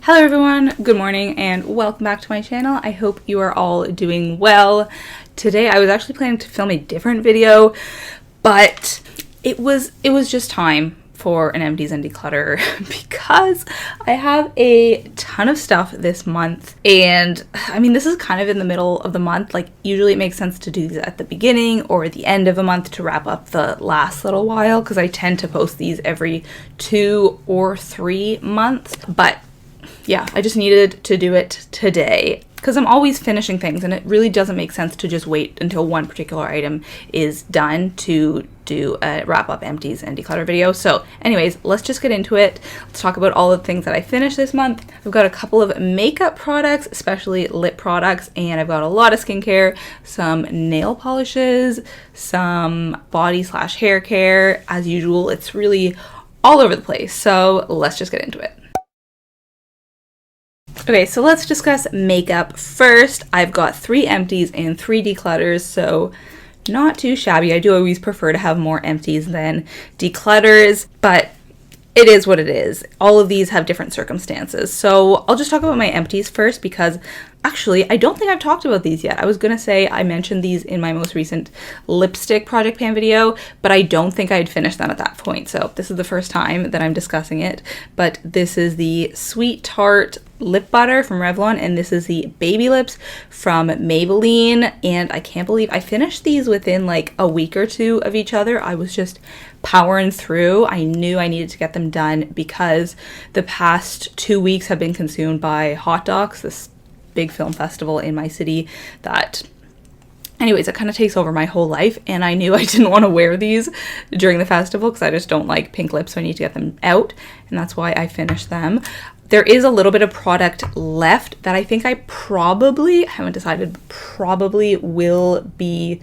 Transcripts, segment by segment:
Hello everyone, good morning and welcome back to my channel. I hope you are all doing well. Today I was actually planning to film a different video, but it was just time for an empties and declutter because I have a ton of stuff this month. And I mean, this is kind of in the middle of the month. Like usually it makes sense to do these at the beginning or at the end of a month to wrap up the last little while, because I tend to post these every 2 or 3 months. But yeah, I just needed to do it today because I'm always finishing things and it really doesn't make sense to just wait until one particular item is done to do a wrap up empties and declutter video. So anyways, let's just get into it. Let's talk about all the things that I finished this month. I've got a couple of makeup products, especially lip products, and I've got a lot of skincare, some nail polishes, some body / hair care. As usual, it's really all over the place. So let's just get into it. Okay, so let's discuss makeup first. I've got 3 empties and 3 declutters, so not too shabby. I do always prefer to have more empties than declutters, but it is what it is. All of these have different circumstances. So I'll just talk about my empties first because actually I don't think I've talked about these yet. I was gonna say I mentioned these in my most recent lipstick project pan video, but I don't think I'd finished them at that point. So this is the first time that I'm discussing it. But this is the Sweet Tart lip butter from Revlon, and this is the Baby Lips from Maybelline. And I can't believe I finished these within like a week or 2 of each other. I was just powering through. I knew I needed to get them done because the past 2 weeks have been consumed by Hot Docs, this big film festival in my city that, anyways, it kind of takes over my whole life, and I knew I didn't want to wear these during the festival because I just don't like pink lips, so I need to get them out, and that's why I finished them. There is a little bit of product left that I think I haven't decided, probably will be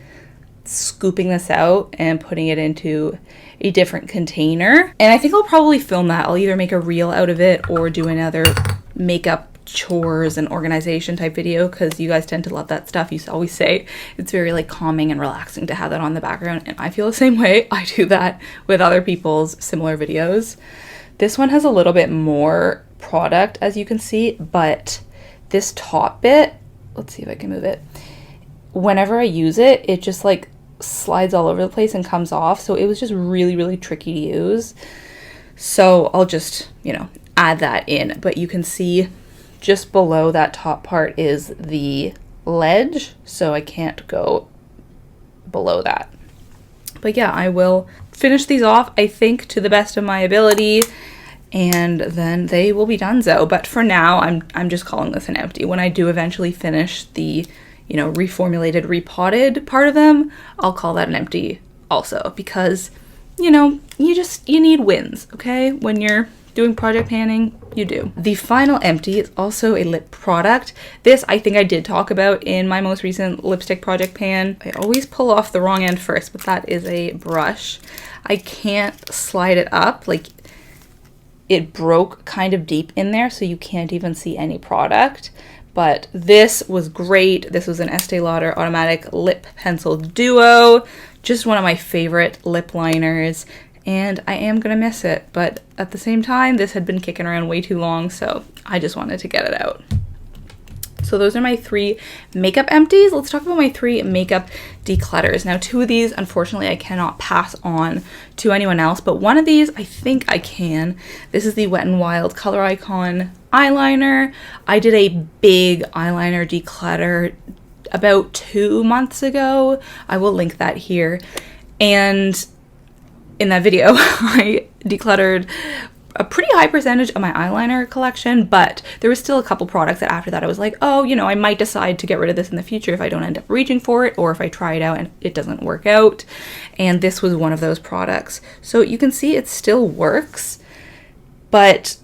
scooping this out and putting it into a different container. And I think I'll probably film that. I'll either make a reel out of it or do another makeup chores and organization type video because you guys tend to love that stuff. You always say it's very like calming and relaxing to have that on the background, and I feel the same way. I do that with other people's similar videos. This one has a little bit more product, as you can see, but this top bit, let's see if I can move it, whenever I use it, it just like slides all over the place and comes off, so it was just really tricky to use. So I'll just, add that in. But you can see just below that top part is the ledge, so I can't go below that. But yeah, I will finish these off, I think, to the best of my ability, and then they will be donezo. But for now, I'm just calling this an empty. When I do eventually finish the reformulated, repotted part of them, I'll call that an empty also, because you need wins, okay? When you're doing project panning, you do. The final empty is also a lip product. This I think I did talk about in my most recent lipstick project pan. I always pull off the wrong end first, but that is a brush. I can't slide it up, like it broke kind of deep in there, so you can't even see any product. But this was great. This was an Estee Lauder Automatic Lip Pencil Duo. Just one of my favorite lip liners, and I am gonna miss it. But at the same time, this had been kicking around way too long, so I just wanted to get it out. So those are my 3 makeup empties. Let's talk about my 3 makeup declutters. Now 2 of these, unfortunately, I cannot pass on to anyone else, but one of these I think I can. This is the Wet n Wild Color Icon eyeliner. I did a big eyeliner declutter about 2 months ago. I will link that here. And in that video, I decluttered a pretty high percentage of my eyeliner collection, but there was still a couple products that after that I was like, oh, I might decide to get rid of this in the future if I don't end up reaching for it, or if I try it out and it doesn't work out. And this was one of those products. So you can see it still works, but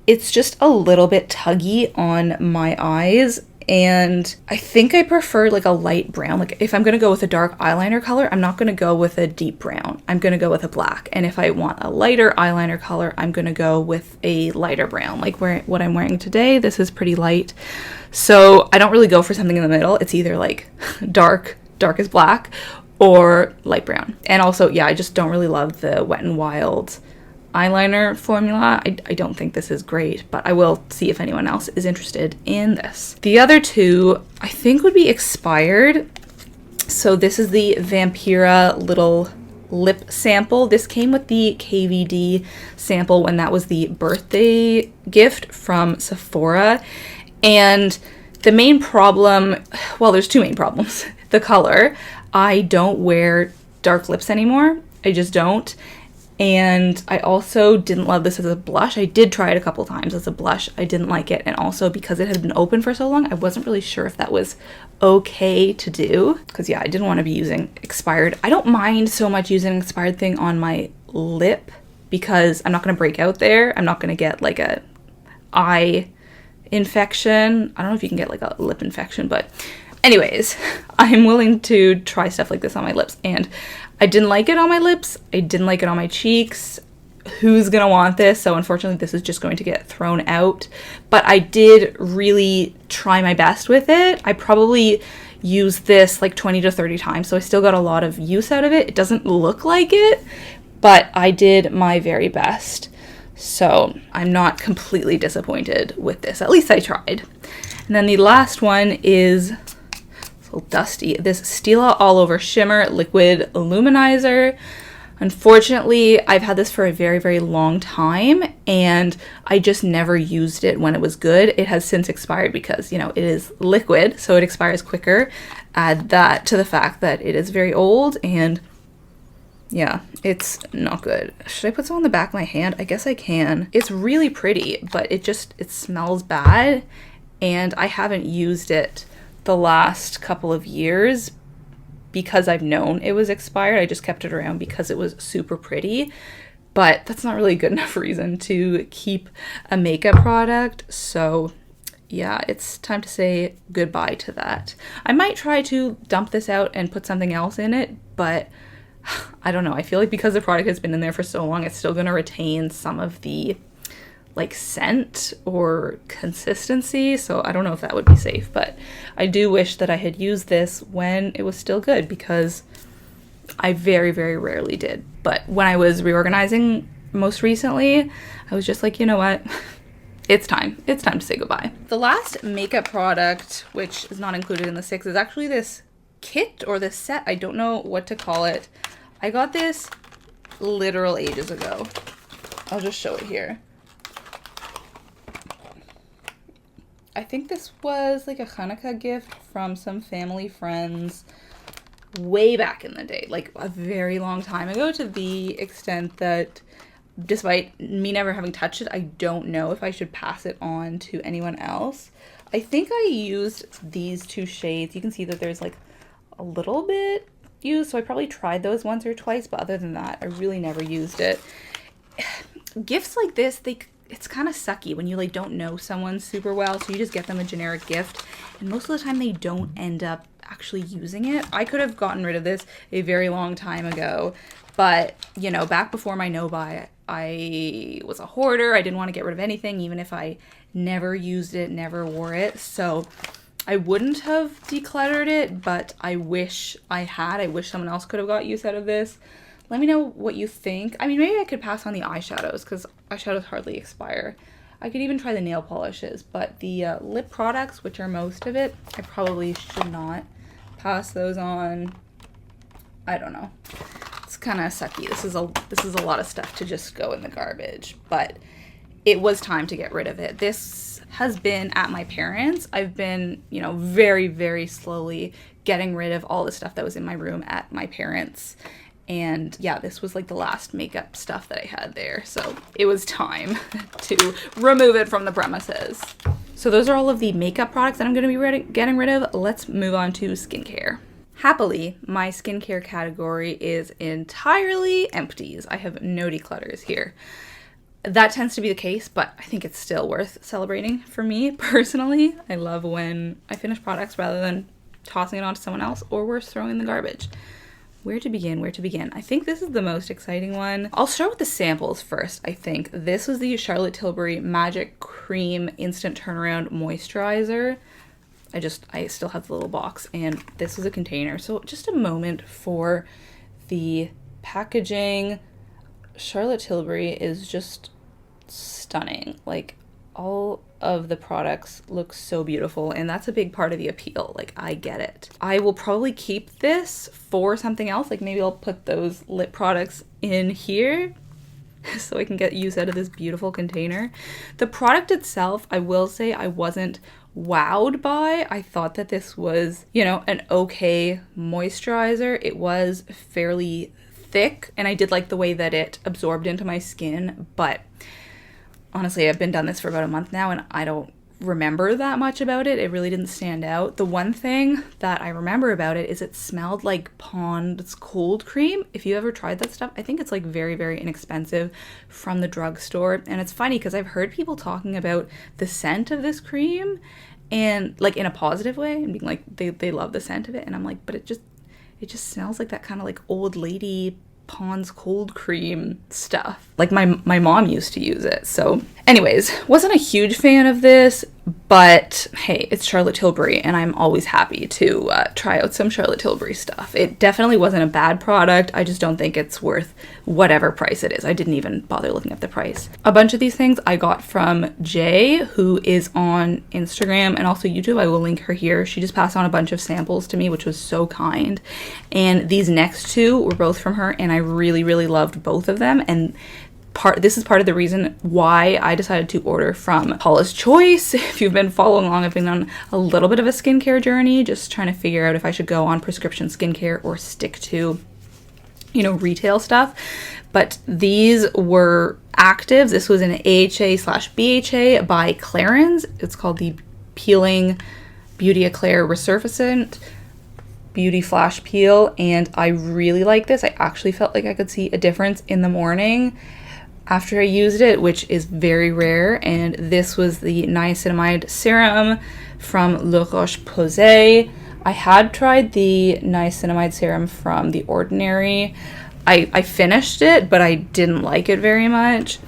it's just a little bit tuggy on my eyes. And I think I prefer like a light brown. Like if I'm going to go with a dark eyeliner color, I'm not going to go with a deep brown. I'm going to go with a black. And if I want a lighter eyeliner color, I'm going to go with a lighter brown. Like what I'm wearing today, this is pretty light. So I don't really go for something in the middle. It's either like dark as black, or light brown. And also, yeah, I just don't really love the Wet n Wild eyeliner formula. I don't think this is great, but I will see if anyone else is interested in this. The other two I think would be expired. So this is the Vampira little lip sample. This came with the KVD sample when that was the birthday gift from Sephora. And the main problem, well, there's two main problems. The color. I don't wear dark lips anymore. I just don't. And I also didn't love this as a blush. I did try it a couple times as a blush. I didn't like it. And also because it had been open for so long, I wasn't really sure if that was okay to do. Because yeah, I didn't want to be using expired. I don't mind so much using an expired thing on my lip because I'm not going to break out there. I'm not going to get like a eye infection. I don't know if you can get like a lip infection, but anyways, I'm willing to try stuff like this on my lips. And I didn't like it on my lips. I didn't like it on my cheeks. Who's gonna want this? So unfortunately, this is just going to get thrown out. But I did really try my best with it. I probably used this like 20 to 30 times. So I still got a lot of use out of it. It doesn't look like it, but I did my very best. So I'm not completely disappointed with this. At least I tried. And then the last one is dusty. This Stila All Over Shimmer Liquid Illuminizer. Unfortunately, I've had this for a very, very long time and I just never used it when it was good. It has since expired because, you know, it is liquid, so it expires quicker. Add that to the fact that it is very old and yeah, it's not good. Should I put some on the back of my hand? I guess I can. It's really pretty, but it smells bad and I haven't used it the last couple of years because I've known it was expired. I just kept it around because it was super pretty, but that's not really a good enough reason to keep a makeup product. So yeah, it's time to say goodbye to that. I might try to dump this out and put something else in it, but I don't know. I feel like because the product has been in there for so long, it's still going to retain some of the like scent or consistency, so I don't know if that would be safe, but I do wish that I had used this when it was still good because I very, very rarely did. But when I was reorganizing most recently, I was just like, you know what? It's time to say goodbye. The last makeup product, which is not included in the 6, is actually this kit or this set. I don't know what to call it. I got this literal ages ago. I'll just show it here. I think this was like a Hanukkah gift from some family friends way back in the day, like a very long time ago, to the extent that despite me never having touched it, I don't know if I should pass it on to anyone else. I think I used these two shades. You can see that there's like a little bit used, so I probably tried those once or twice, but other than that, I really never used it. Gifts like this, it's kind of sucky when you like don't know someone super well, so you just get them a generic gift and most of the time they don't end up actually using it. I could have gotten rid of this a very long time ago, but you know, back before my no-buy, I was a hoarder. I didn't want to get rid of anything even if I never used it, never wore it, so I wouldn't have decluttered it, but I wish I had. I wish someone else could have got use out of this. Let me know what you think. I mean, maybe I could pass on the eyeshadows because eyeshadows hardly expire. I could even try the nail polishes, but the lip products, which are most of it, I probably should not pass those on. I don't know. It's kind of sucky. This is a lot of stuff to just go in the garbage, but it was time to get rid of it. This has been at my parents'. I've been, you know, very, very slowly getting rid of all the stuff that was in my room at my parents'. And yeah, this was like the last makeup stuff that I had there. So it was time to remove it from the premises. So those are all of the makeup products that I'm going to be getting rid of. Let's move on to skincare. Happily, my skincare category is entirely empties. I have no declutters here. That tends to be the case, but I think it's still worth celebrating for me personally. I love when I finish products rather than tossing it on to someone else or worse, throwing in the garbage. Where to begin? I think this is the most exciting one. I'll start with the samples first, I think. This was the Charlotte Tilbury Magic Cream Instant Turnaround Moisturizer. I still have the little box, and this was a container. So just a moment for the packaging. Charlotte Tilbury is just stunning. Like, all of the products look so beautiful, and that's a big part of the appeal. Like, I get it. I will probably keep this for something else. Like, maybe I'll put those lip products in here so I can get use out of this beautiful container. The product itself, I will say I wasn't wowed by. I thought that this was, you know, an okay moisturizer. It was fairly thick, and I did like the way that it absorbed into my skin, but honestly, I've been done this for about a month now, and I don't remember that much about it. It really didn't stand out. The one thing that I remember about it is it smelled like Pond's cold cream. If you ever tried that stuff, I think it's like very, very inexpensive from the drugstore. And it's funny because I've heard people talking about the scent of this cream and like in a positive way and being like they love the scent of it. And I'm like, but it just smells like that kind of like old lady Pond's cold cream stuff. Like my mom used to use it. So anyways, wasn't a huge fan of this, but hey, it's Charlotte Tilbury, and I'm always happy to try out some Charlotte Tilbury stuff. It definitely wasn't a bad product. I just don't think it's worth whatever price it is. I didn't even bother looking at the price. A bunch of these things I got from Jay, who is on Instagram and also YouTube. I will link her here. She just passed on a bunch of samples to me, which was so kind. And these next two were both from her, and I really, really loved both of them. And this is part of the reason why I decided to order from Paula's Choice. If you've been following along, I've been on a little bit of a skincare journey, just trying to figure out if I should go on prescription skincare or stick to, you know, retail stuff. But these were actives. This was an AHA/BHA by Clarins. It's called the Peeling Beauty Eclair Resurfactant Beauty Flash Peel, and I really like this. I actually felt like I could see a difference in the morning after I used it, which is very rare. And this was the niacinamide serum from La Roche-Posay. I had tried the niacinamide serum from The Ordinary. I finished it, but I didn't like it very much.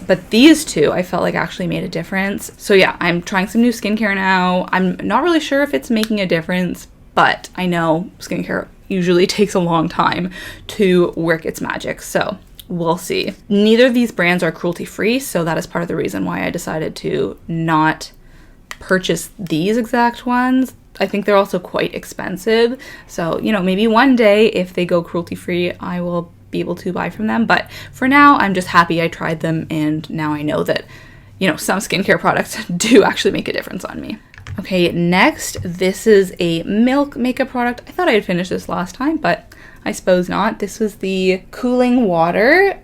But these two I felt like actually made a difference. So yeah, I'm trying some new skincare now. I'm not really sure if it's making a difference, but I know skincare usually takes a long time to work its magic, so we'll see. Neither of these brands are cruelty-free, so that is part of the reason why I decided to not purchase these exact ones. I think they're also quite expensive, so, you know, maybe one day if they go cruelty-free, I will be able to buy from them. But for now, I'm just happy I tried them, and now I know that, you know, some skincare products do actually make a difference on me. Okay, next, this is a Milk makeup product. I thought I had finished this last time, but I suppose not. This was the Cooling Water,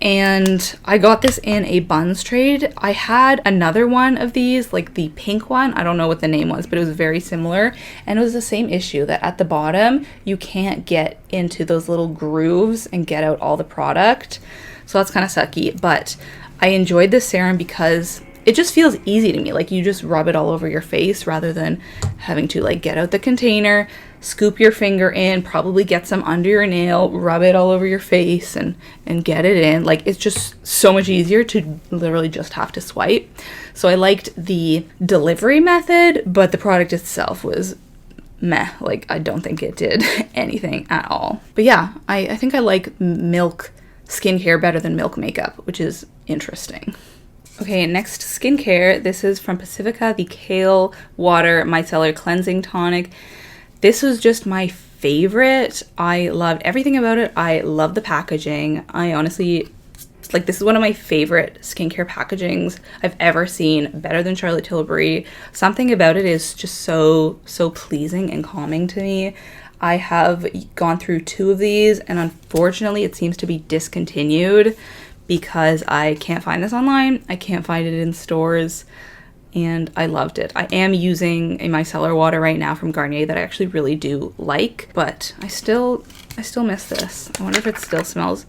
and I got this in a buns trade. I had another one of these, like the pink one. I don't know what the name was, but it was very similar, and it was the same issue that at the bottom, you can't get into those little grooves and get out all the product. So that's kind of sucky, but I enjoyed this serum because it just feels easy to me. Like, you just rub it all over your face rather than having to like get out the container, scoop your finger in, probably get some under your nail, rub it all over your face and get it in. Like, it's just so much easier to literally just have to swipe. So I liked the delivery method, but the product itself was meh. Like, I don't think it did anything at all. But yeah, I think I like Milk skincare better than Milk makeup, which is interesting. Okay, next skincare. This is from Pacifica, the Kale Water Micellar Cleansing Tonic. This was just my favorite. I loved everything about it. I love the packaging. I honestly, like, this is one of my favorite skincare packagings I've ever seen, better than Charlotte Tilbury. Something about it is just so pleasing and calming to me. I have gone through 2 of these, and unfortunately it seems to be discontinued because I can't find this online. I can't find it in stores, and I loved it. I am using a micellar water right now from Garnier that I actually really do like, but I still miss this. I wonder if it still smells.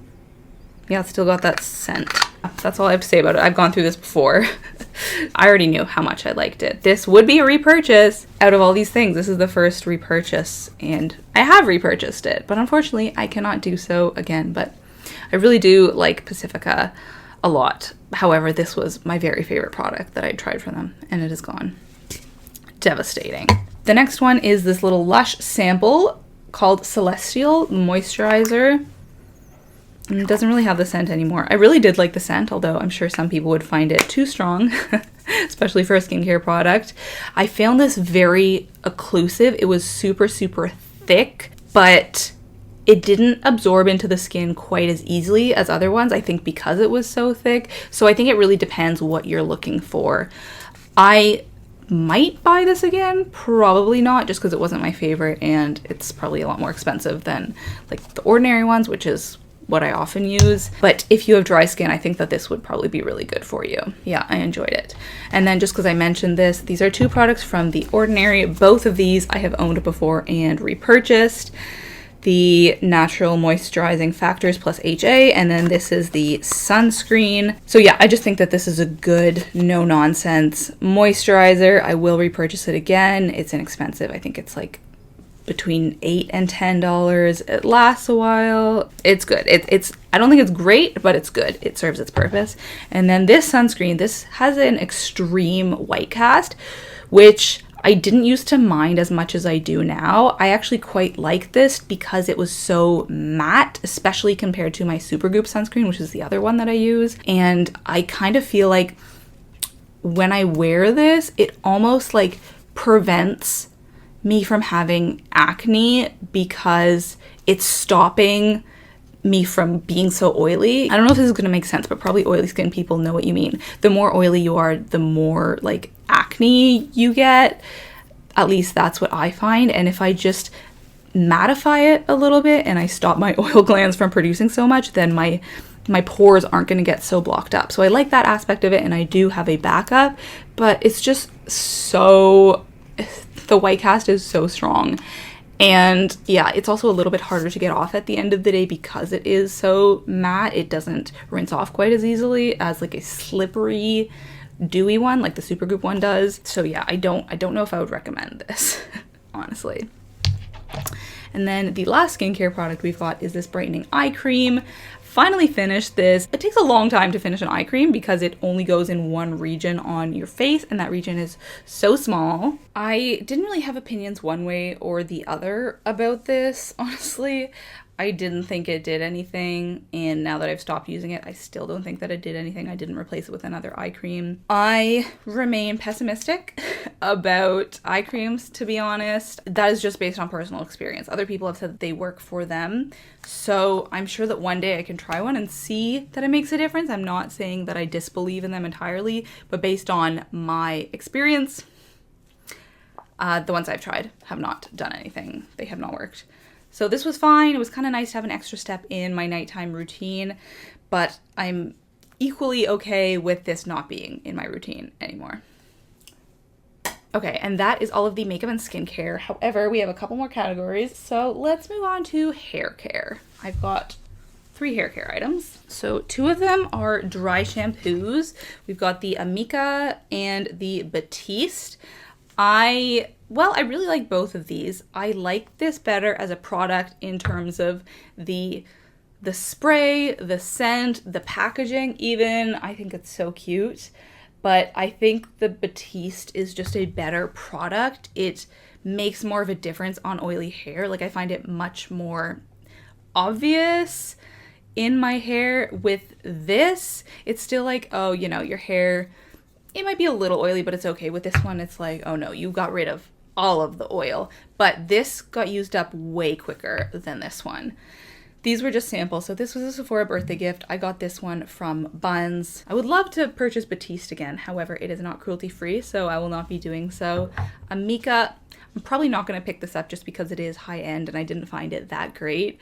Yeah, it's still got that scent. That's all I have to say about it. I've gone through this before. I already knew how much I liked it. This would be a repurchase. Out of all these things, this is the first repurchase, and I have repurchased it, but unfortunately I cannot do so again. But I really do like Pacifica a lot. However, this was my very favorite product that I tried from them, and it is gone. Devastating. The next one is this little Lush sample called Celestial Moisturizer. And it doesn't really have the scent anymore. I really did like the scent, although I'm sure some people would find it too strong, especially for a skincare product. I found this very occlusive. It was super, super thick, but it didn't absorb into the skin quite as easily as other ones, I think because it was so thick. So I think it really depends what you're looking for. I might buy this again, probably not, just because it wasn't my favorite and it's probably a lot more expensive than like the ordinary ones, which is what I often use. But if you have dry skin, I think that this would probably be really good for you. Yeah, I enjoyed it. And then just because I mentioned this, these are two products from The Ordinary. Both of these I have owned before and repurchased. The Natural Moisturizing Factors plus HA, and then this is the sunscreen. So yeah, I just think that this is a good, no-nonsense moisturizer. I will repurchase it again. It's inexpensive. I think it's like between $8 and $10. It lasts a while. It's good. It's I don't think it's great, but it's good. It serves its purpose. And then this sunscreen, this has an extreme white cast, which I didn't used to mind as much as I do now. I actually quite like this because it was so matte, especially compared to my Supergoop sunscreen, which is the other one that I use. And I kind of feel like when I wear this, it almost like prevents me from having acne because it's stopping me from being so oily. I don't know if this is going to make sense, but probably oily skin people know what you mean. The more oily you are, the more like acne you get. At least that's what I find. And if I just mattify it a little bit and I stop my oil glands from producing so much, then my pores aren't going to get so blocked up. So I like that aspect of it, and I do have a backup, but it's just so, the white cast is so strong. And yeah, it's also a little bit harder to get off at the end of the day because it is so matte. It doesn't rinse off quite as easily as like a slippery, dewy one like the Supergoop one does. So yeah, I don't know if I would recommend this, honestly. And then the last skincare product we've got is this brightening eye cream. Finally finished this. It takes a long time to finish an eye cream because it only goes in one region on your face, and that region is so small. I didn't really have opinions one way or the other about this, honestly. I didn't think it did anything, and now that I've stopped using it, I still don't think that it did anything. I didn't replace it with another eye cream. I remain pessimistic about eye creams, to be honest. That is just based on personal experience. Other people have said that they work for them, so I'm sure that one day I can try one and see that it makes a difference. I'm not saying that I disbelieve in them entirely, but based on my experience, the ones I've tried have not done anything. They have not worked. So this was fine. It was kind of nice to have an extra step in my nighttime routine, but I'm equally okay with this not being in my routine anymore. Okay, and that is all of the makeup and skincare. However, we have a couple more categories, so let's move on to hair care. I've got 3 hair care items. So 2 of them are dry shampoos. We've got the Amika and the Batiste. I really like both of these. I like this better as a product in terms of the spray, the scent, the packaging even. I think it's so cute. But I think the Batiste is just a better product. It makes more of a difference on oily hair. Like, I find it much more obvious in my hair. With this, it's still like, oh, you know, your hair, it might be a little oily, but it's okay. With this one, it's like, oh no, you got rid of all of the oil. But this got used up way quicker than this one. These were just samples. So this was a Sephora birthday gift. I got this one from Buns. I would love to purchase Batiste again. However, it is not cruelty free, so I will not be doing so. Amika, I'm probably not going to pick this up just because it is high end and I didn't find it that great.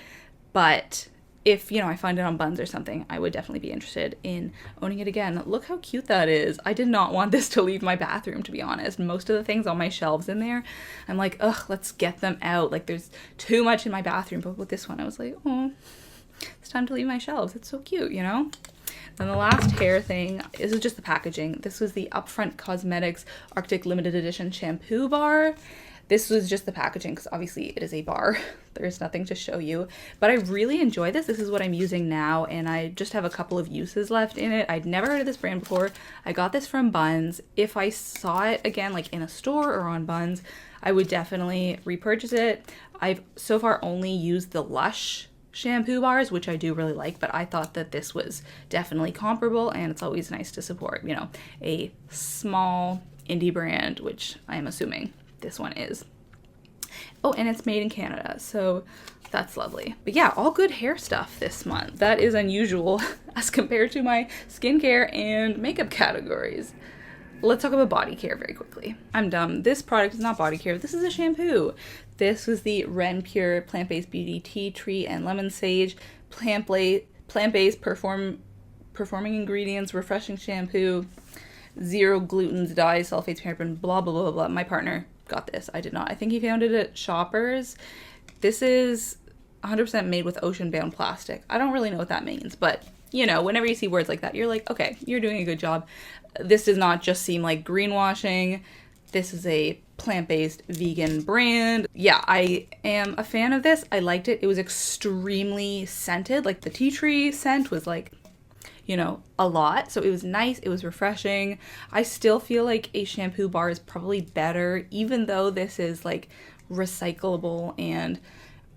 But if, I find it on Buns or something, I would definitely be interested in owning it again. Look how cute that is. I did not want this to leave my bathroom, to be honest. Most of the things on my shelves in there, I'm like, ugh, let's get them out. Like, there's too much in my bathroom. But with this one, I was like, oh, it's time to leave my shelves. It's so cute, Then the last hair thing, this is just the packaging. This was the Upfront Cosmetics Arctic Limited Edition Shampoo Bar. This was just the packaging because obviously it is a bar. There's nothing to show you. But I really enjoy this. This is what I'm using now, and I just have a couple of uses left in it. I'd never heard of this brand before. I got this from Buns. If I saw it again, like in a store or on Buns, I would definitely repurchase it. I've so far only used the Lush shampoo bars, which I do really like, but I thought that this was definitely comparable, and it's always nice to support, you know, a small indie brand, which I am assuming this one is. Oh, and it's made in Canada, so that's lovely. But yeah, all good hair stuff this month. That is unusual as compared to my skincare and makeup categories. Let's talk about body care very quickly. I'm dumb. This product is not body care. This is a shampoo. This was the Ren Pure Plant-Based Beauty Tea Tree and Lemon Sage Plant-Based Performing Ingredients Refreshing Shampoo. Zero glutens, dyes, sulfates, paraben, blah, blah, blah, blah. My partner got this. I did not. I think he found it at Shoppers. This is 100% made with ocean-bound plastic. I don't really know what that means, but you know, whenever you see words like that, you're like, okay, you're doing a good job. This does not just seem like greenwashing. This is a plant-based vegan brand. Yeah, I am a fan of this. I liked it. It was extremely scented. Like the tea tree scent was like, you know, a lot. So it was nice. It was refreshing. I still feel like a shampoo bar is probably better, even though this is like recyclable and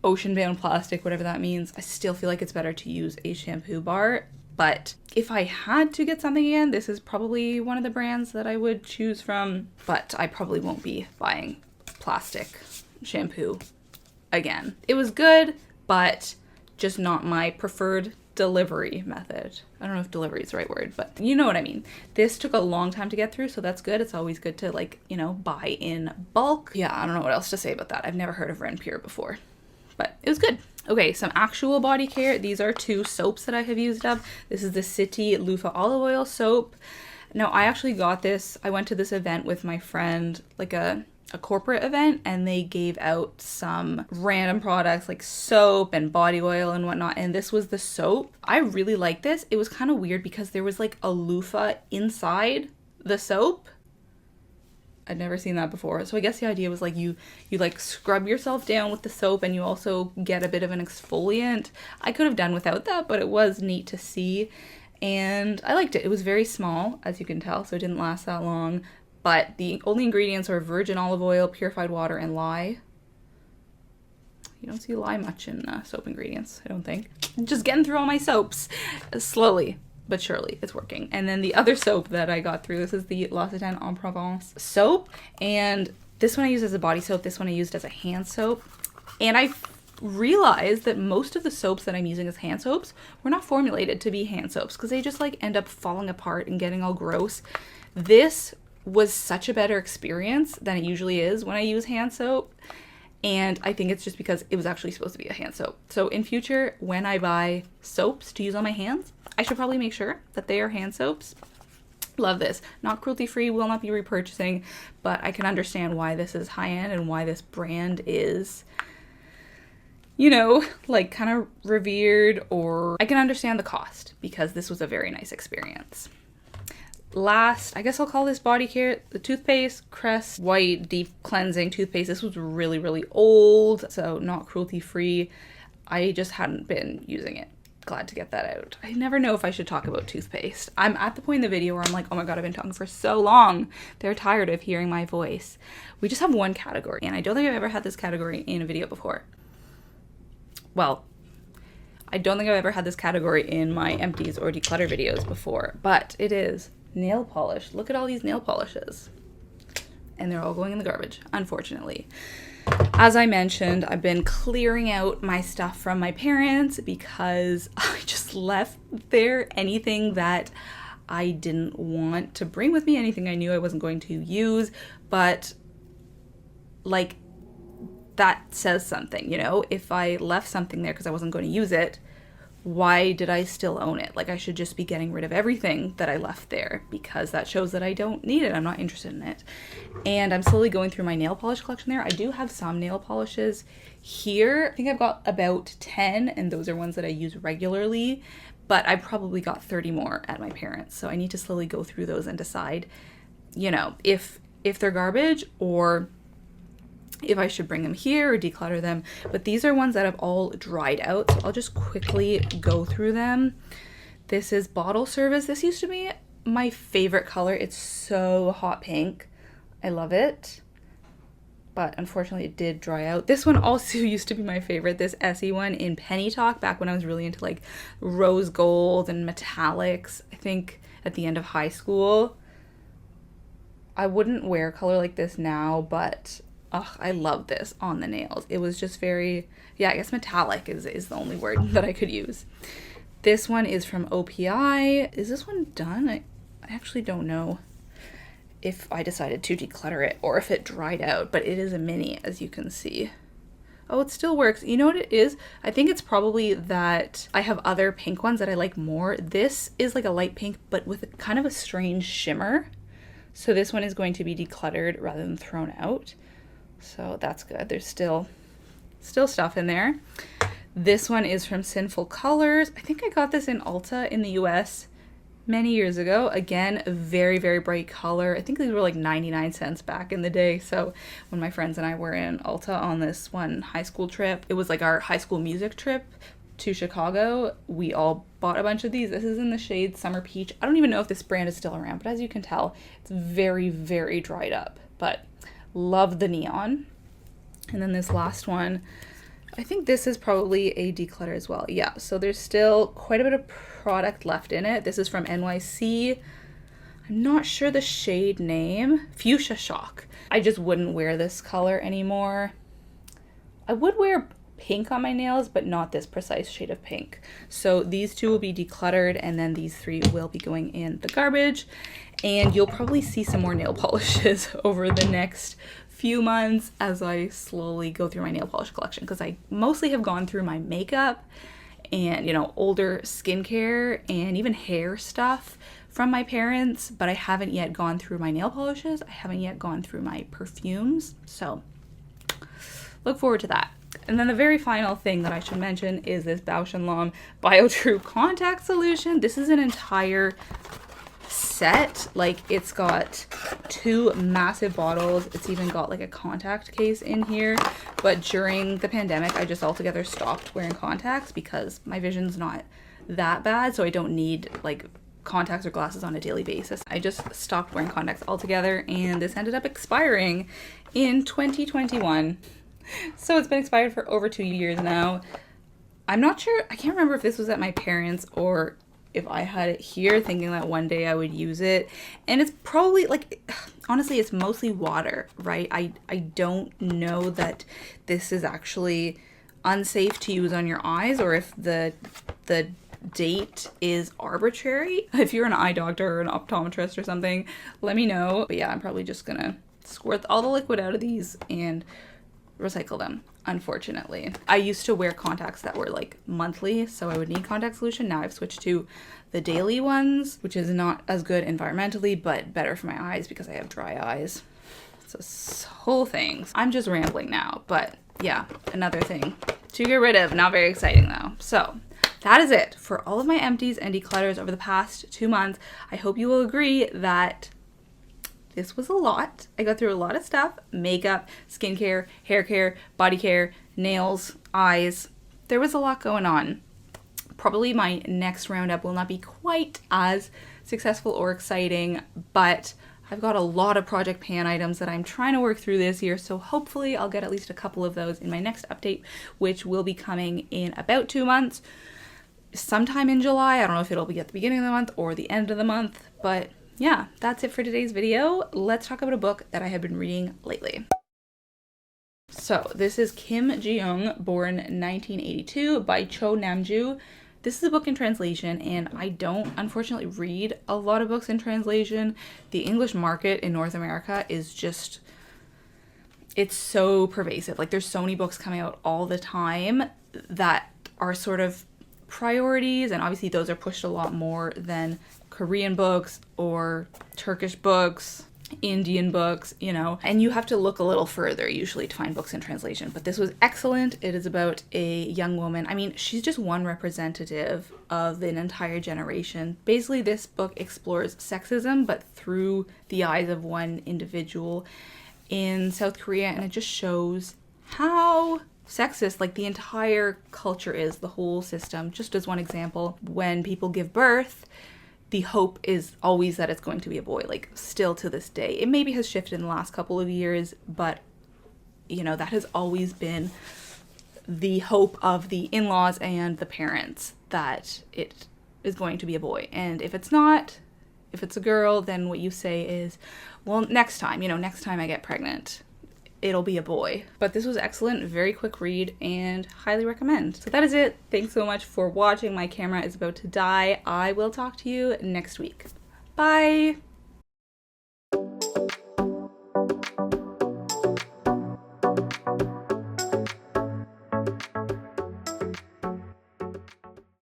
ocean-bound plastic, whatever that means. I still feel like it's better to use a shampoo bar. But if I had to get something again, this is probably one of the brands that I would choose from. But I probably won't be buying plastic shampoo again. It was good, but just not my preferred delivery method. I don't know if delivery is the right word, but you know what I mean. This took a long time to get through, so that's good. It's always good to, like, you know, buy in bulk. Yeah, I don't know what else to say about that. I've never heard of Ren Pure before, but it was good. Okay, some actual body care. These are 2 soaps that I have used up. This is the City Loofah Olive Oil Soap. Now, I actually got this. I went to this event with my friend, like a corporate event, and they gave out some random products like soap and body oil and whatnot, and this was the soap. I really like this. It was kind of weird because there was like a loofah inside the soap. I'd never seen that before. So I guess the idea was like you like scrub yourself down with the soap and you also get a bit of an exfoliant. I could have done without that, but it was neat to see and I liked it. It was very small, as you can tell, so it didn't last that long. But the only ingredients are virgin olive oil, purified water, and lye. You don't see lye much in soap ingredients, I don't think. Just getting through all my soaps slowly. But surely it's working. And then the other soap that I got through, this is the L'Occitane en Provence soap. And this one I used as a body soap. This one I used as a hand soap. And I realized that most of the soaps that I'm using as hand soaps were not formulated to be hand soaps because they just like end up falling apart and getting all gross. This was such a better experience than it usually is when I use hand soap. And I think it's just because it was actually supposed to be a hand soap. So in future, when I buy soaps to use on my hands, I should probably make sure that they are hand soaps. Love this. Not cruelty-free, will not be repurchasing, but I can understand why this is high-end and why this brand is, you know, like kind of revered, or I can understand the cost because this was a very nice experience. Last, I guess I'll call this body care, the toothpaste, Crest White Deep Cleansing Toothpaste. This was really, really old, so not cruelty-free. I just hadn't been using it. Glad to get that out. I never know if I should talk about toothpaste. I'm at the point in the video where I'm like, oh my god, I've been talking for so long. They're tired of hearing my voice. We just have one category, and I don't think I've ever had this category in a video before. Well, I don't think I've ever had this category in my empties or declutter videos before, but it is nail polish. Look at all these nail polishes. And they're all going in the garbage, unfortunately. As I mentioned, I've been clearing out my stuff from my parents because I just left there anything that I didn't want to bring with me, anything I knew I wasn't going to use, but like that says something, you know? If I left something there because I wasn't going to use it, why did I still own it? Like, I should just be getting rid of everything that I left there because that shows that I don't need it. I'm not interested in it. And I'm slowly going through my nail polish collection there. I do have some nail polishes here. I think I've got about 10, and those are ones that I use regularly, but I probably got 30 more at my parents'. So I need to slowly go through those and decide, you know, if they're garbage or if I should bring them here or declutter them. But these are ones that have all dried out, so I'll just quickly go through them. This is Bottle Service. This used to be my favorite color. It's so hot pink. I love it. but unfortunately it did dry out. This one also used to be my favorite, this Essie one in Penny Talk, back when I was really into like rose gold and metallics, I think at the end of high school. I wouldn't wear color like this now, but I love this on the nails. It was just very, yeah, I guess metallic is the only word that I could use. This one is from OPI. Is this one done? I actually don't know if I decided to declutter it or if it dried out, but it is a mini, as you can see. Oh, it still works. You know what it is? I think it's probably that I have other pink ones that I like more. This is like a light pink, but with kind of a strange shimmer. So this one is going to be decluttered rather than thrown out. So that's good. There's still stuff in there. This one is from Sinful Colors. I think I got this in Ulta in the US many years ago. Again, a very, very bright color. I think these were like 99 cents back in the day. So when my friends and I were in Ulta on this one high school trip, it was like our high school music trip to Chicago. We all bought a bunch of these. This is in the shade Summer Peach. I don't even know if this brand is still around, but as you can tell, it's very, very dried up. But love the neon. And then this last one, I think this is probably a declutter as well. Yeah, so there's still quite a bit of product left in it. This is from NYC. I'm not sure the shade name. Fuchsia Shock. I just wouldn't wear this color anymore. I would wear pink on my nails, but not this precise shade of pink. So these two will be decluttered, and then these three will be going in the garbage. And you'll probably see some more nail polishes over the next few months as I slowly go through my nail polish collection, because I mostly have gone through my makeup and, you know, older skincare and even hair stuff from my parents, but I haven't yet gone through my nail polishes. I haven't yet gone through my perfumes. So look forward to that. And then the very final thing that I should mention is this Bausch & Lomb BioTrue contact solution. This is an entire set. Like, it's got 2 massive bottles. It's even got like a contact case in here. But during the pandemic, I just altogether stopped wearing contacts because my vision's not that bad, so I don't need like contacts or glasses on a daily basis. I just stopped wearing contacts altogether, and this ended up expiring in 2021. So it's been expired for over 2 years now. I'm not sure, I can't remember if this was at my parents' or if I had it here, thinking that one day I would use it. And it's probably like, honestly, it's mostly water, right? I don't know that this is actually unsafe to use on your eyes, or if the date is arbitrary. If you're an eye doctor or an optometrist or something, let me know. But yeah, I'm probably just gonna squirt all the liquid out of these and recycle them, unfortunately. I used to wear contacts that were like monthly, so I would need contact solution. Now I've switched to the daily ones, which is not as good environmentally, but better for my eyes because I have dry eyes. It's a whole thing. I'm just rambling now, but yeah, another thing to get rid of. Not very exciting though. So that is it for all of my empties and declutters over the past 2 months. I hope you will agree that this was a lot. I got through a lot of stuff: makeup, skincare, hair care, body care, nails, eyes. There was a lot going on. Probably my next roundup will not be quite as successful or exciting, but I've got a lot of project pan items that I'm trying to work through this year, so hopefully I'll get at least a couple of those in my next update, which will be coming in about 2 months. Sometime in July. I don't know if it'll be at the beginning of the month or the end of the month, but yeah, that's it for today's video. Let's talk about a book that I have been reading lately. So this is Kim Ji-young, born 1982, by Cho Namju. This is a book in translation, and I don't unfortunately read a lot of books in translation. The English market in North America is just, it's so pervasive. Like, there's so many books coming out all the time that are sort of priorities, and obviously those are pushed a lot more than Korean books or Turkish books, Indian books, you know, and you have to look a little further usually to find books in translation. But this was excellent. It is about a young woman. I mean, she's just one representative of an entire generation. Basically, this book explores sexism, but through the eyes of one individual in South Korea, and it just shows how sexist like the entire culture is, the whole system. Just as one example, when people give birth, the hope is always that it's going to be a boy, like still to this day. It maybe has shifted in the last couple of years, but you know, that has always been the hope of the in-laws and the parents, that it is going to be a boy. And if it's not, if it's a girl, then what you say is, well, next time, you know, next time I get pregnant, it'll be a boy. But this was excellent, very quick read, and highly recommend. So that is it. Thanks so much for watching. My camera is about to die. I will talk to you next week. Bye!